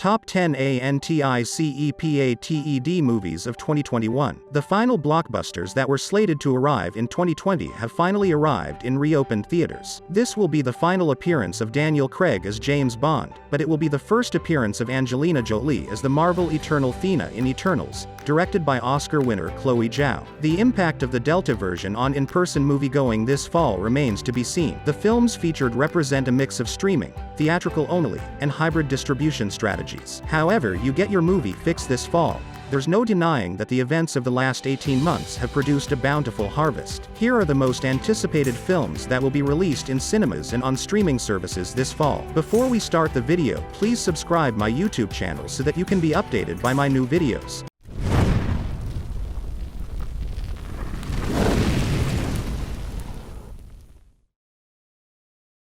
Top 10 ANTICEPATED movies of 2021. The final blockbusters that were slated to arrive in 2020 have finally arrived in reopened theaters. This will be the final appearance of Daniel Craig as James Bond, but it will be the first appearance of Angelina Jolie as the Marvel Eternal Athena in Eternals, directed by Oscar winner Chloe Zhao. The impact of the Delta version on in-person moviegoing this fall remains to be seen. The films featured represent a mix of streaming, theatrical only, and hybrid distribution strategies. However, you get your movie fix this fall. There's no denying that the events of the last 18 months have produced a bountiful harvest. Here are the most anticipated films that will be released in cinemas and on streaming services this fall. Before we start the video, please subscribe my YouTube channel so that you can be updated by my new videos.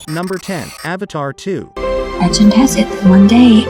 Number 10. Avatar 2. Legend has it that one day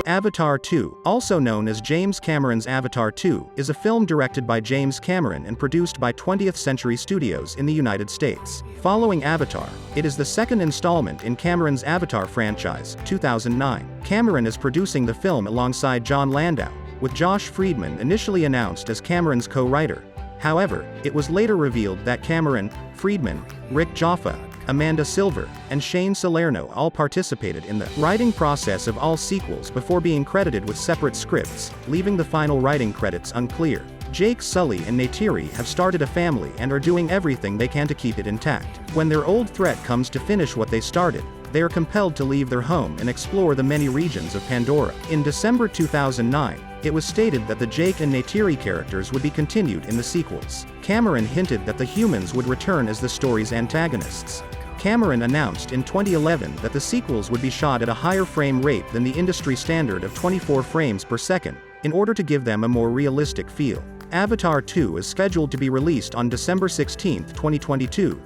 Avatar 2, also known as James Cameron's Avatar 2, is a film directed by James Cameron and produced by 20th Century Studios in the United States. Following Avatar, it is the second installment in Cameron's Avatar franchise, 2009. Cameron is producing the film alongside Jon Landau, with Josh Friedman initially announced as Cameron's co-writer. However, it was later revealed that Cameron, Friedman, Rick Jaffa, Amanda Silver, and Shane Salerno all participated in the writing process of all sequels before being credited with separate scripts, leaving the final writing credits unclear. Jake Sully and Neytiri have started a family and are doing everything they can to keep it intact. When their old threat comes to finish what they started, they are compelled to leave their home and explore the many regions of Pandora. In December 2009, it was stated that the Jake and Neytiri characters would be continued in the sequels. Cameron hinted that the humans would return as the story's antagonists. Cameron announced in 2011 that the sequels would be shot at a higher frame rate than the industry standard of 24 frames per second, in order to give them a more realistic feel. Avatar 2 is scheduled to be released on December 16, 2022.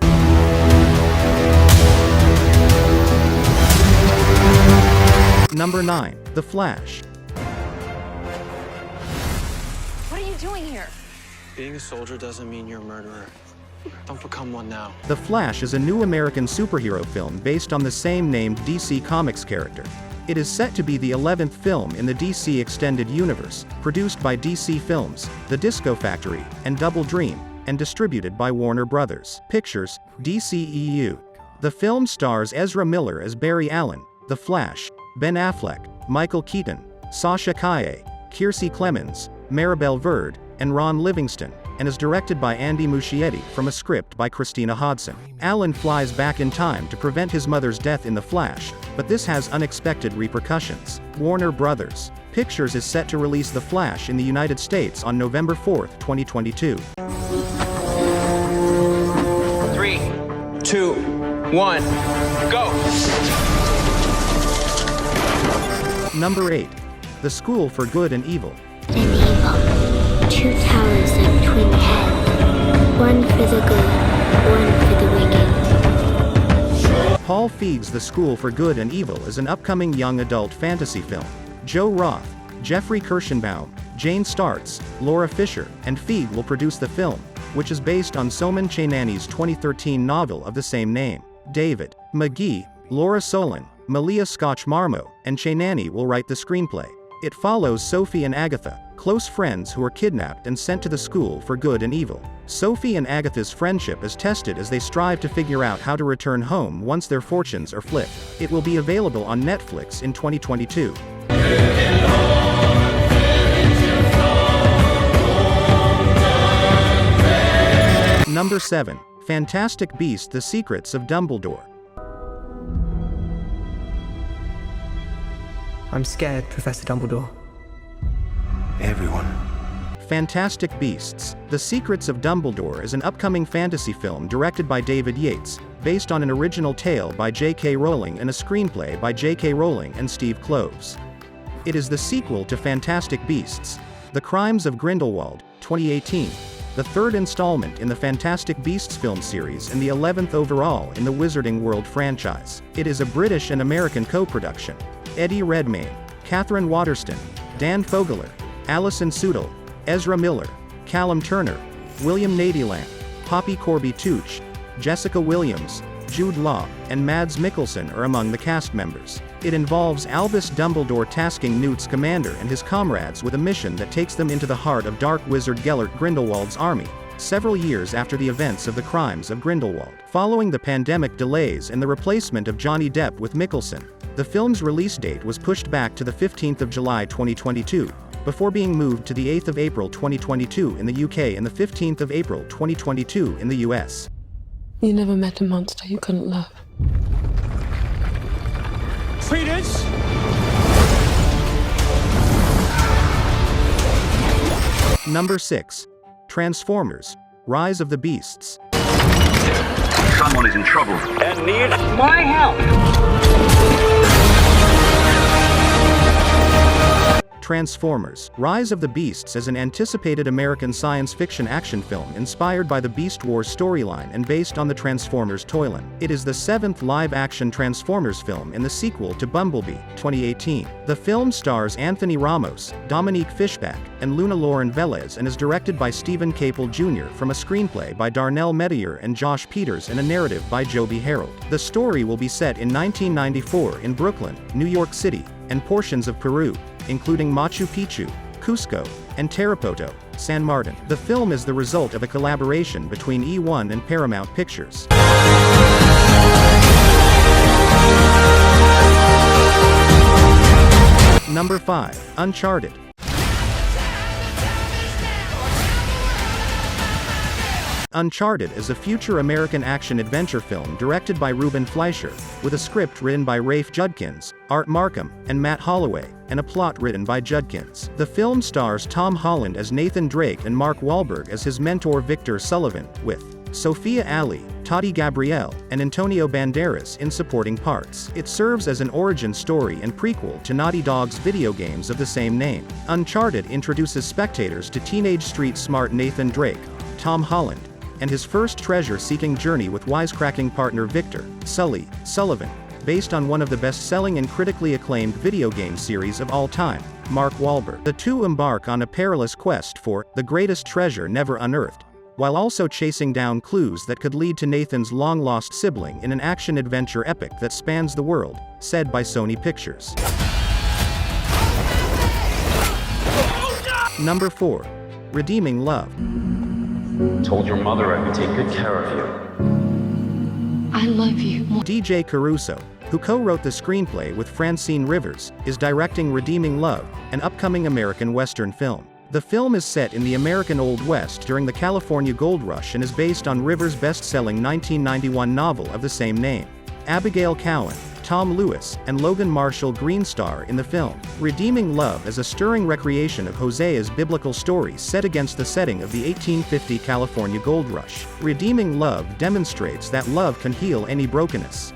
Number 9. The Flash. What are you doing here? Being a soldier doesn't mean you're a murderer. Don't become one now. The Flash is a new American superhero film based on the same-named DC Comics character. It is set to be the 11th film in the DC Extended Universe, produced by DC Films, The Disco Factory, and Double Dream, and distributed by Warner Brothers Pictures, DCEU. The film stars Ezra Miller as Barry Allen, The Flash, Ben Affleck, Michael Keaton, Sasha Calle, Kiersey Clemons, Maribel Verde, and Ron Livingston, and is directed by Andy Muschietti from a script by Christina Hodson. Allen flies back in time to prevent his mother's death in The Flash, but this has unexpected repercussions. Warner Brothers Pictures is set to release The Flash in the United States on November 4, 2022. 3, 2, 1, go! Number 8. The School for Good and Evil. and evil. Two towers like twin heads. One for the good, one for the wicked. Paul Feig's The School for Good and Evil is an upcoming young adult fantasy film. Joe Roth, Jeffrey Kirschenbaum, Jane Starts, Laura Fisher, and Feig will produce the film, which is based on Soman Chainani's 2013 novel of the same name. David McGee, Laura Solon, Malia Scotch-Marmo, and Chainani will write the screenplay. It follows Sophie and Agatha, close friends who are kidnapped and sent to the School for Good and Evil. Sophie and Agatha's friendship is tested as they strive to figure out how to return home once their fortunes are flipped. It will be available on Netflix in 2022. Number 7. Fantastic Beasts: The Secrets of Dumbledore. I'm scared, Professor Dumbledore. Everyone. Fantastic Beasts: The Secrets of Dumbledore is an upcoming fantasy film directed by David Yates, based on an original tale by J.K. Rowling and a screenplay by J.K. Rowling and Steve Kloves. It is the sequel to Fantastic Beasts: The Crimes of Grindelwald, 2018, the third installment in the Fantastic Beasts film series and the 11th overall in the Wizarding World franchise. It is a British and American co-production. Eddie Redmayne, Catherine Waterston, Dan Fogler, Alison Sudol, Ezra Miller, Callum Turner, William Nadyland, Poppy Corby-Touche, Jessica Williams, Jude Law, and Mads Mikkelsen are among the cast members. It involves Albus Dumbledore tasking Newt Scamander and his comrades with a mission that takes them into the heart of Dark Wizard Gellert Grindelwald's army, several years after the events of the Crimes of Grindelwald. Following the pandemic delays and the replacement of Johnny Depp with Mikkelsen, the film's release date was pushed back to the 15th of July 2022, before being moved to the 8th of April 2022 in the UK and the 15th of April 2022 in the US. You never met a monster you couldn't love. Credence! Number 6. Transformers: Rise of the Beasts. Someone is in trouble and needs my help. Transformers: Rise of the Beasts is an anticipated American science fiction action film inspired by the Beast Wars storyline and based on the Transformers toy-line. It is the 7th live-action Transformers film and the sequel to Bumblebee, 2018. The film stars Anthony Ramos, Dominique Fishback, and Luna Lauren Velez and is directed by Stephen Caple Jr. from a screenplay by Darnell Metier and Josh Peters and a narrative by Joby Harold. The story will be set in 1994 in Brooklyn, New York City, and portions of Peru, including Machu Picchu, Cusco, and Tarapoto, San Martin. The film is the result of a collaboration between E1 and Paramount Pictures. Number 5. Uncharted. Uncharted is a future American action-adventure film directed by Ruben Fleischer, with a script written by Rafe Judkins, Art Markham, and Matt Holloway, and a plot written by Judkins. The film stars Tom Holland as Nathan Drake and Mark Wahlberg as his mentor Victor Sullivan, with Sophia Ali, Tati Gabrielle, and Antonio Banderas in supporting parts. It serves as an origin story and prequel to Naughty Dog's video games of the same name. Uncharted introduces spectators to teenage street-smart Nathan Drake, Tom Holland, and his first treasure-seeking journey with wisecracking partner Victor Sullivan, based on one of the best-selling and critically acclaimed video game series of all time, Mark Wahlberg. The two embark on a perilous quest for the greatest treasure never unearthed, while also chasing down clues that could lead to Nathan's long-lost sibling in an action-adventure epic that spans the world, said by Sony Pictures. Number 4. Redeeming Love. Told your mother I would take good care of you. I love you. DJ Caruso, who co-wrote the screenplay with Francine Rivers, is directing Redeeming Love, an upcoming American Western film. The film is set in the American Old West during the California Gold Rush and is based on Rivers' best-selling 1991 novel of the same name. Abigail Cowan, Tom Lewis, and Logan Marshall Green star in the film. Redeeming Love is a stirring recreation of Hosea's biblical story set against the setting of the 1850 California Gold Rush. Redeeming Love demonstrates that love can heal any brokenness.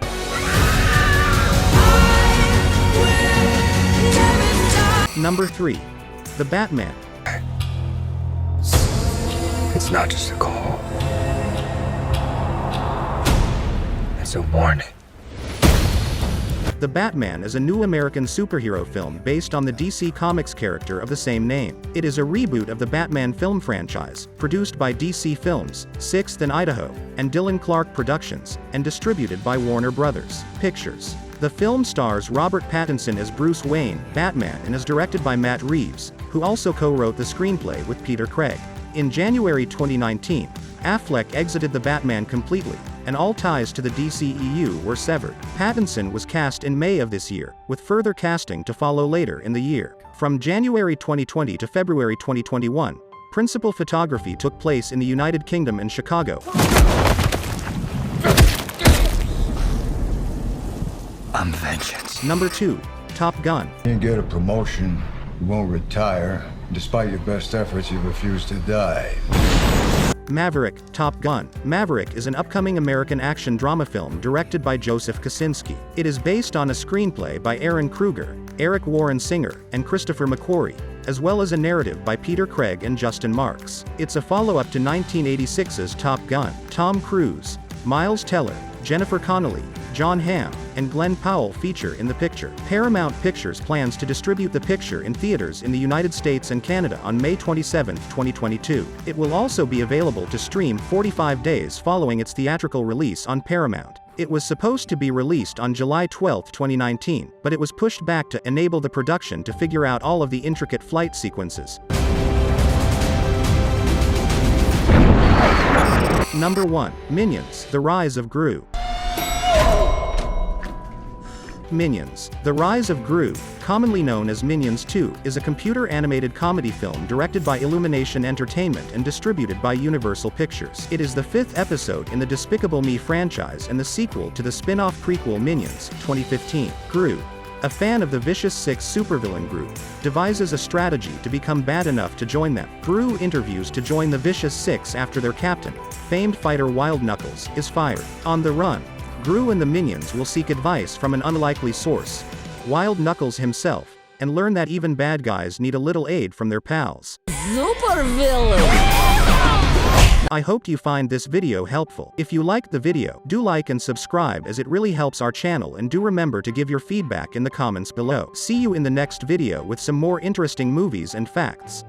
Number 3. The Batman. It's not just a call. It's a warning. The Batman is a new American superhero film based on the DC Comics character of the same name. It is a reboot of the Batman film franchise, produced by DC Films, 6th and Idaho, and Dylan Clark Productions, and distributed by Warner Brothers Pictures. The film stars Robert Pattinson as Bruce Wayne, Batman, and is directed by Matt Reeves, who also co-wrote the screenplay with Peter Craig. In January 2019, Affleck exited the Batman completely, and all ties to the DCEU were severed. Pattinson was cast in May of this year, with further casting to follow later in the year. From January 2020 to February 2021, principal photography took place in the United Kingdom and Chicago. I'm vengeance. Number 2. Top Gun. You get a promotion, you won't retire. Despite your best efforts, you refuse to die. Maverick, Top Gun. Maverick is an upcoming American action drama film directed by Joseph Kosinski. It is based on a screenplay by Aaron Kruger, Eric Warren Singer, and Christopher McQuarrie, as well as a narrative by Peter Craig and Justin Marks. It's a follow-up to 1986's Top Gun. Tom Cruise, Miles Teller, Jennifer Connelly, John Hamm, and Glenn Powell feature in the picture. Paramount Pictures plans to distribute the picture in theaters in the United States and Canada on May 27, 2022. It will also be available to stream 45 days following its theatrical release on Paramount. It was supposed to be released on July 12, 2019, but it was pushed back to enable the production to figure out all of the intricate flight sequences. Number 1. Minions: The Rise of Gru. Minions: The Rise of Gru, commonly known as Minions 2, is a computer-animated comedy film directed by Illumination Entertainment and distributed by Universal Pictures. It is the 5th episode in the Despicable Me franchise and the sequel to the spin-off prequel Minions, 2015. Gru, a fan of the Vicious Six supervillain group, devises a strategy to become bad enough to join them. Gru interviews to join the Vicious Six after their captain, famed fighter Wild Knuckles, is fired. On the run, Gru and the Minions will seek advice from an unlikely source, Wild Knuckles himself, and learn that even bad guys need a little aid from their pals. I hope you find this video helpful. If you liked the video, do like and subscribe as it really helps our channel, and do remember to give your feedback in the comments below. See you in the next video with some more interesting movies and facts.